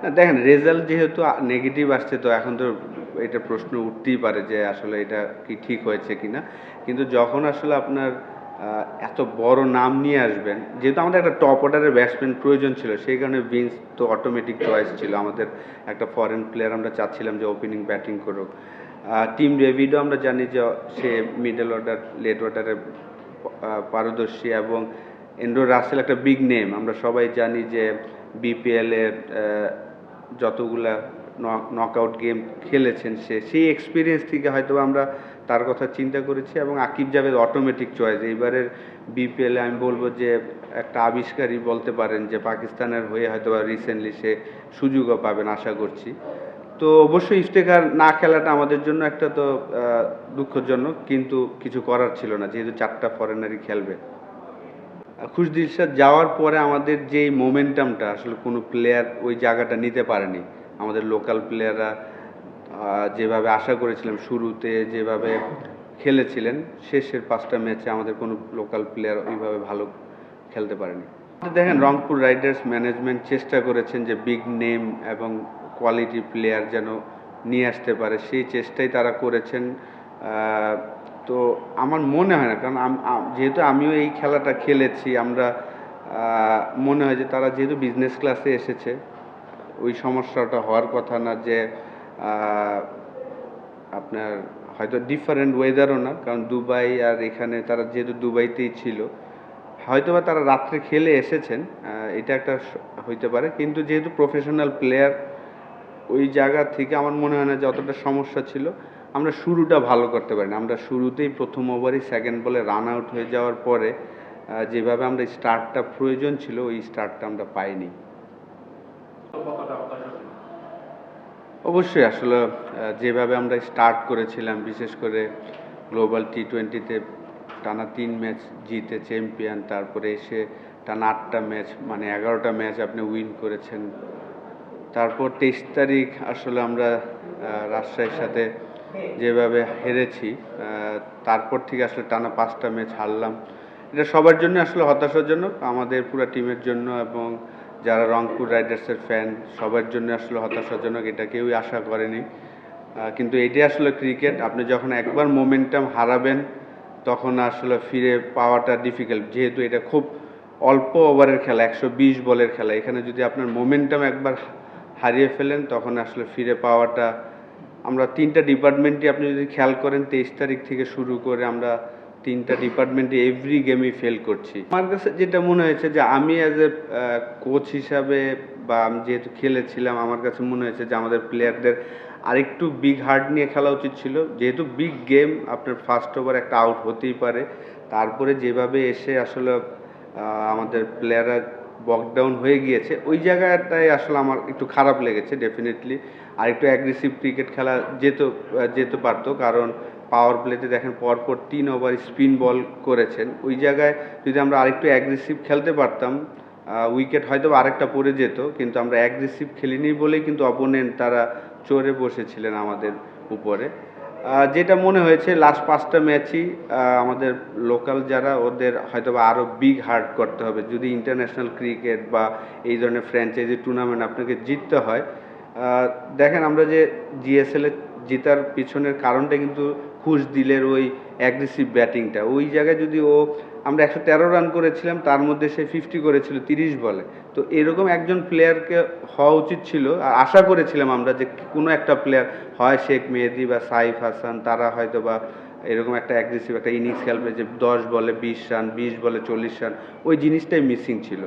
না দেখেন রেজাল্ট যেহেতু নেগেটিভ আসছে তো এখন তো এটা প্রশ্ন উঠতেই পারে যে আসলে এটা কি ঠিক হয়েছে কিনা। কিন্তু যখন আসলে আপনার এত বড় নাম নিয়ে আসবেন, যেহেতু আমাদের একটা টপ অর্ডারের ব্যাটসম্যান প্রয়োজন ছিল সেই কারণে ভিন্স তো অটোমেটিক চয়েস ছিল। আমাদের একটা ফরেন প্লেয়ার আমরা চাচ্ছিলাম যে ওপেনিং ব্যাটিং করুক। টিম ডেভিডও আমরা জানি যে সে মিডল অর্ডার লেট অর্ডারে পারদর্শী, এবং এন্ড্রু রাসেল একটা বিগ নেম। আমরা সবাই জানি যে বিপিএল এর যতগুলা নকআউট গেম খেলেছেন সেই এক্সপিরিয়েন্স থেকে হয়তো আমরা তার কথা চিন্তা করেছি, এবং আকিব জাভেদ অটোমেটিক চয়েস। এইবারের বিপিএলে আমি বলবো যে একটা আবিষ্কারই বলতে পারেন, যে পাকিস্তানের হয়ে হয়তো বা রিসেন্টলি সে সুযোগও পাবেন আশা করছি। তো অবশ্যই ইফতেখার না খেলাটা আমাদের জন্য একটা তো দুঃখজনক, কিন্তু কিছু করার ছিল না যেহেতু 4টা ফরেনারই খেলবে। খুশ দিলশাদ যাওয়ার পরে আমাদের যেই মোমেন্টামটা আসলে কোনো প্লেয়ার ওই জায়গাটা নিতে পারেনি। আমাদের লোকাল প্লেয়াররা যেভাবে আশা করেছিলাম শুরুতে যেভাবে খেলেছিলেন, শেষের 5টা ম্যাচে আমাদের কোনো লোকাল প্লেয়ার ওইভাবে ভালো খেলতে পারেনি। দেখেন রংপুর রাইডার্স ম্যানেজমেন্ট চেষ্টা করেছেন যে বিগ নেম এবং কোয়ালিটি প্লেয়ার যেন নিয়ে আসতে পারে, সেই চেষ্টাই তারা করেছেন। তো আমার মনে হয় না, কারণ যেহেতু আমিও এই খেলাটা খেলেছি, আমরা মনে হয় যে তারা যেহেতু বিজনেস ক্লাসে এসেছে, ওই সমস্যাটা হওয়ার কথা না। যে আপনার হয়তো ডিফারেন্ট ওয়েদারও না, কারণ দুবাই আর এখানে তারা যেহেতু দুবাইতেই ছিল, হয়তোবা তারা রাত্রে খেলে এসেছেন, এটা একটা হইতে পারে। কিন্তু যেহেতু প্রফেশনাল প্লেয়ার, ওই জায়গা থেকে আমার মনে হয় না যে অতটা সমস্যা ছিল। আমরা শুরুটা ভালো করতে পারি না। আমরা শুরুতেই প্রথম ওভারই সেকেন্ড বলে রান আউট হয়ে যাওয়ার পরে যেভাবে আমরা স্টার্টটা প্রয়োজন ছিল ওই স্টার্টটা আমরা পাইনি। অবশ্যই আসলে যেভাবে আমরা স্টার্ট করেছিলাম, বিশেষ করে গ্লোবাল টি-20তে টানা 3 ম্যাচ জিতে চ্যাম্পিয়ন, তারপরে এসে টানা 8টা ম্যাচ মানে 11টা ম্যাচ আপনি উইন করেছেন। তারপর 23 তারিখ আসলে আমরা রাজশাহীর সাথে যেভাবে হেরেছি, তারপর থেকে আসলে টানা 5টা ম্যাচ হারলাম। এটা সবার জন্য আসলে হতাশাজনক, আমাদের পুরো টিমের জন্য এবং যারা রংপুর রাইডার্সের ফ্যান সবার জন্য আসলে হতাশাজনক। এটা কেউই আশা করেনি, কিন্তু এটাই আসলে ক্রিকেট। আপনি যখন একবার মোমেন্টাম হারাবেন তখন আসলে ফিরে পাওয়াটা ডিফিকাল্ট, যেহেতু এটা খুব অল্প ওভারের খেলা, 120 বলের খেলা। এখানে যদি আপনার মোমেন্টাম একবার হারিয়ে ফেলেন তখন আসলে ফিরে পাওয়াটা, আমরা 3টা ডিপার্টমেন্টই আপনি যদি খেয়াল করেন 23 তারিখ থেকে শুরু করে আমরা 3টা ডিপার্টমেন্টে এভরি গেমই ফেল করছি। আমার কাছে যেটা মনে হয়েছে যে আমি অ্যাজ এ কোচ হিসাবে, বা আমি যেহেতু খেলেছিলাম, আমার কাছে মনে হয়েছে যে আমাদের প্লেয়ারদের আরেকটু বিগ হার্ট নিয়ে খেলা উচিত ছিল। যেহেতু বিগ গেম, আপনার ফার্স্ট ওভার একটা আউট হতেই পারে। তারপরে যেভাবে এসে আসলে আমাদের প্লেয়াররা বকডাউন হয়ে গিয়েছে, ওই জায়গাটায় আসলে আমার একটু খারাপ লেগেছে। ডেফিনেটলি আরেকটু অ্যাগ্রেসিভ ক্রিকেট খেলা যেতে পারতো, কারণ পাওয়ার প্লেতে দেখেন পরপর 3 ওভার স্পিন বল করেছেন। ওই জায়গায় যদি আমরা আরেকটু অ্যাগ্রেসিভ খেলতে পারতাম, উইকেট হয়তো আরেকটা পড়ে যেত, কিন্তু আমরা অ্যাগ্রেসিভ খেলিনি বলেই কিন্তু অপোনেন্ট তারা চড়ে বসেছিলেন আমাদের উপরে। যেটা মনে হয়েছে লাস্ট 5টা ম্যাচই আমাদের লোকাল যারা, ওদের হয়তোবা আরও বিগ হার্ট করতে হবে যদি ইন্টারন্যাশনাল ক্রিকেট বা এই ধরনের ফ্র্যাঞ্চাইজি টুর্নামেন্ট আপনাকে জিততে হয়। দেখেন আমরা যে জিএসএলে জেতার পিছনের কারণটা কিন্তু খুশ দিলের ওই অ্যাগ্রেসিভ ব্যাটিংটা। ওই জায়গায় যদি আমরা 113 রান করেছিলাম, তার মধ্যে সে 50 করেছিল 30 বলে। তো এরকম একজন প্লেয়ারকে হওয়া উচিত ছিল, আর আশা করেছিলাম আমরা যে কোনো একটা প্লেয়ার, হয় শেখ মেহেদী বা সাইফ হাসান, তারা হয়তো বা এরকম একটা অ্যাগ্রেসিভ একটা ইনিংস খেলবে যে 10 বলে 20 রান, 20 বলে 40 রান। ওই জিনিসটাই মিসিং ছিল।